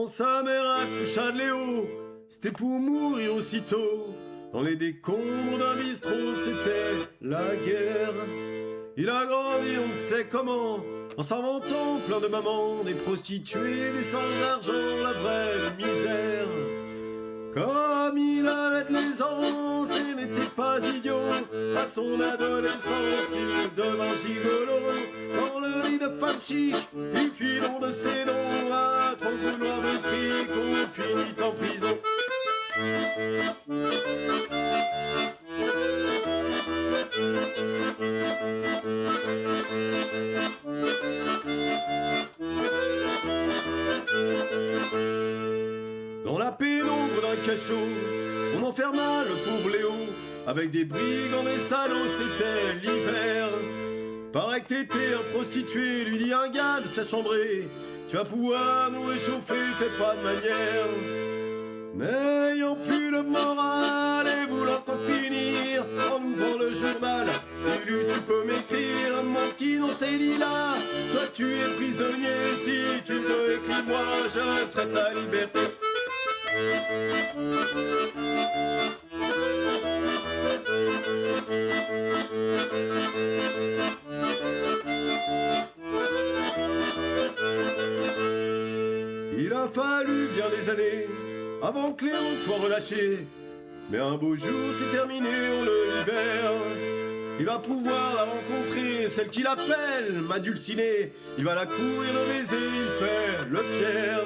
Quand sa mère accoucha de Léo, c'était pour mourir aussitôt. Dans les décombres d'un bistrot, c'était la guerre. Il a grandi, on ne sait comment, en s'inventant plein de mamans, des prostituées, des sans-argent, la vraie misère. Comme il avait de l'aisance et n'était pas idiot, à son adolescence il devint gigolo. Dans le lit de femme chic, il fit don de ses dons, à trop vouloir de fric, on finit en prison. Dans la pénombre d'un cachot, on enferma le pauvre Léo. Avec des brigands, des salauds, c'était l'hiver. Paraît que t'étais un prostitué, lui dit un gars de sa chambrée. Tu vas pouvoir nous réchauffer, fais pas de manière. Mais ayant plus le moral et voulant en finir, en ouvrant le journal, il lu tu peux m'écrire, mon petit nom c'est Lila. Toi tu es prisonnier, si tu veux écris-moi, je serai ta liberté. Il a fallu bien des années avant que Léo soit relâché. Mais un beau jour c'est terminé, on le libère. Il va pouvoir la rencontrer, celle qu'il appelle ma dulcinée. Il va la courir, le baiser, il fait le fier.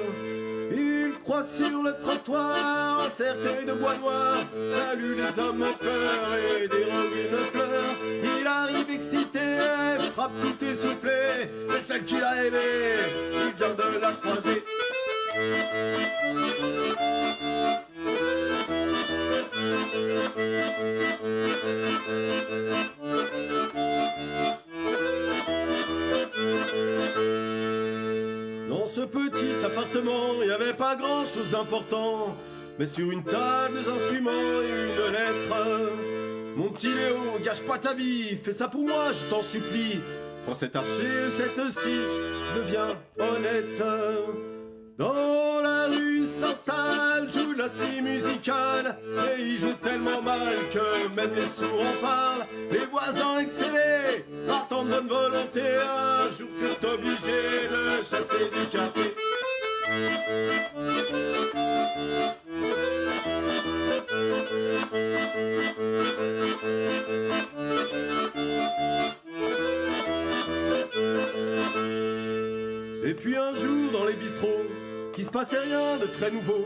Il croise sur le trottoir un cercueil de bois noir. Salut les hommes en pleurs et des roses de fleurs. Il arrive excité, frappe tout essoufflé. Et celle qu'il a aimée, il vient de la croiser. Dans ce petit appartement, il n'y avait pas grand chose d'important, mais sur une table, des instruments et une lettre. Mon petit Léo, gâche pas ta vie, fais ça pour moi, je t'en supplie. Prends cet archer, cette scie, deviens honnête. Dans la rue s'installe, joue la scie musicale, et il joue tellement mal que même les sourds en parlent. Les voisins excellés, partant de bonne volonté, un jour furent obligés de le chasser du quartier. Et puis un jour dans les bistrots, qu'il se passait rien de très nouveau,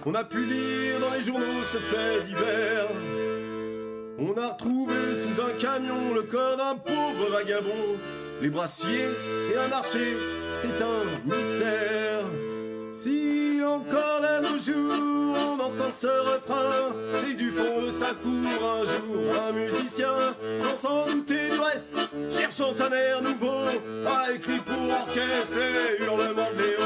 on a pu lire dans les journaux ce fait divers. On a retrouvé sous un camion le corps d'un pauvre vagabond. Les brassiers et un marché, c'est un mystère. Si encore à nos jours on entend ce refrain, c'est du fond de sa cour un jour un musicien, sans s'en douter du reste, cherchant un air nouveau, a écrit pour orchestre les hurlements de Léo.